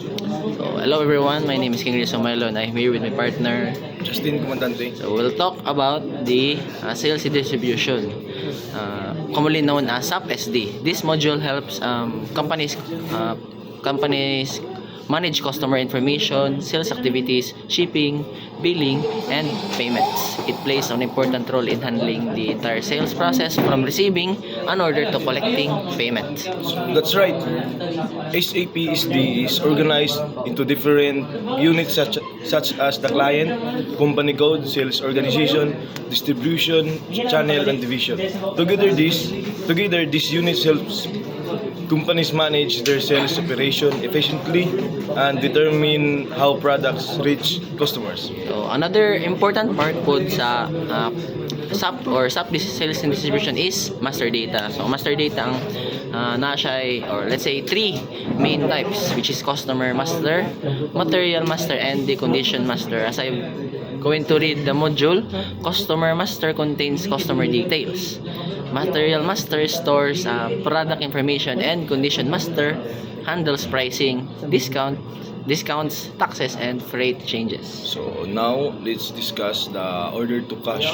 So, hello everyone, my name is King Rizzo Milo and I'm here with my partner. Justin Comandante. So, we'll talk about the sales and distribution, commonly known as SAP SD. This module helps companies manage customer information, sales activities, shipping, billing, and payments. It plays an important role in handling the entire sales process from receiving an order to collecting payment. That's right. SAP SD is organized into different units such as the client, company code, sales organization, distribution, channel, and division. Together, these units helps companies manage their sales operation efficiently and determine how products reach customers. So, another important part po sa SAP or SAP sales and distribution is master data. So, master data ang na siya or let's say three main types, which is customer master, material master, and the condition master. As I'm going to read the module, customer master contains customer details. Material master stores product information, and condition master handles pricing, discounts, taxes, and freight changes. So now let's discuss the order to cash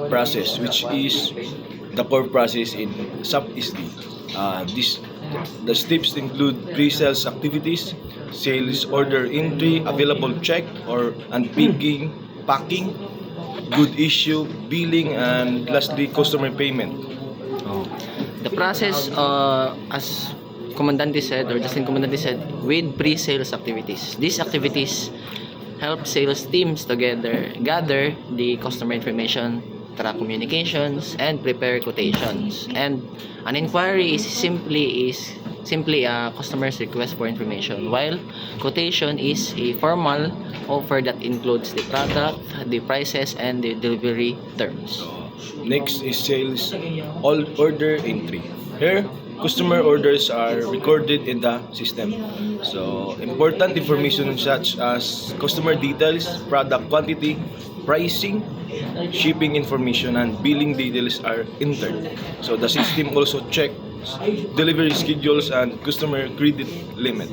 process, which is the core process in SAP SD. The steps include pre-sales activities, sales order entry, available check or unpicking, packing, good issue, billing, and lastly customer payment. The process, as Comandante said, or Justin Comandante said, with pre-sales activities. These activities help sales teams together gather the customer information, track communications, and prepare quotations. And an inquiry is simply a customer's request for information, while quotation is a formal offer that includes the product, the prices, and the delivery terms. Next is sales all order entry. Here, customer orders are recorded in the system. So, important information such as customer details, product quantity, pricing, shipping information, and billing details are entered. So, the system also checks delivery schedules and customer credit limit.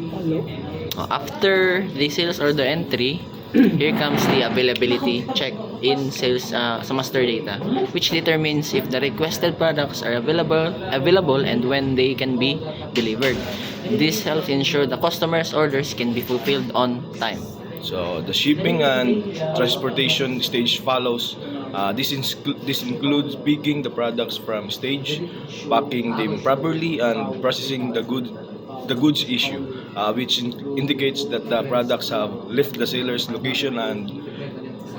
After the sales order entry, here comes the availability check in sales sa master data, which determines if the requested products are available and when they can be delivered. This helps ensure the customer's orders can be fulfilled on time. So the shipping and transportation stage follows. This includes picking the products from stage, packing them properly, and processing the goods issue, which indicates that the products have left the seller's location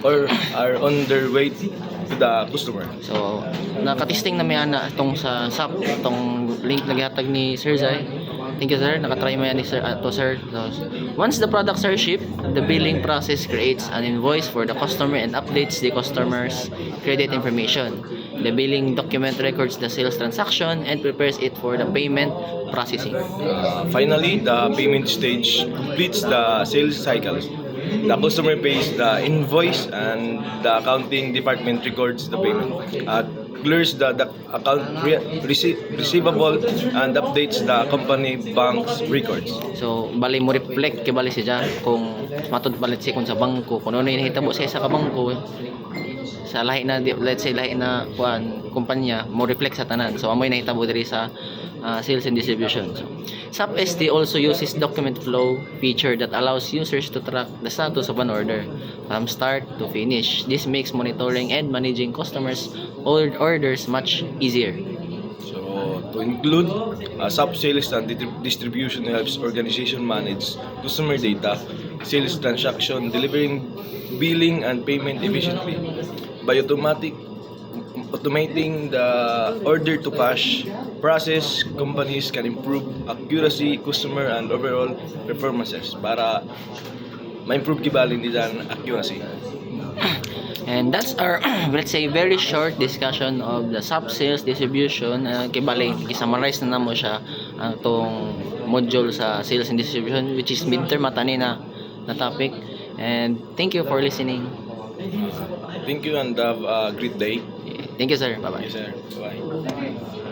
or are on their way to the customer. So, nakatisting na may ana itong sa SAP, itong link na gihatag ni Sir Zai. Thank you, sir. Nakatry mo yan ni Sir, sir. So, once the products are shipped, the billing process creates an invoice for the customer and updates the customer's credit information. The billing document records the sales transaction and prepares it for the payment processing. Finally, the payment stage completes the sales cycle. The customer pays the invoice and the accounting department records the payment, clears the account receivable, and updates the company bank's records. So, bali mo reflect kay bali siya kung matud balit siya kung sa bangko, kung ano yung nahitabo siya sa kabangko, sa lahi na, let's say lahi na kumpanya, mo reflect sa tanan. So, amoy nahitabo diri sa sales and distribution. So, SAP SD also uses document flow feature that allows users to track the status of an order from start to finish. This makes monitoring and managing customers' orders much easier. So, to include, SAP sales and distribution helps organization manage customer data, sales transaction, delivering, billing, and payment efficiently. By automating the order to cash process, companies can improve accuracy, customer, and overall performances para ma-improve kibali nila ang accuracy. And that's our, let's say, very short discussion of the SAP sales distribution. Kibali, i-summarize na namo siya ang tong module sa sales and distribution, which is midterm matani na topic. And thank you for listening. Thank you and have a great day. Thank you, sir. Bye-bye. Yes, sir. Bye.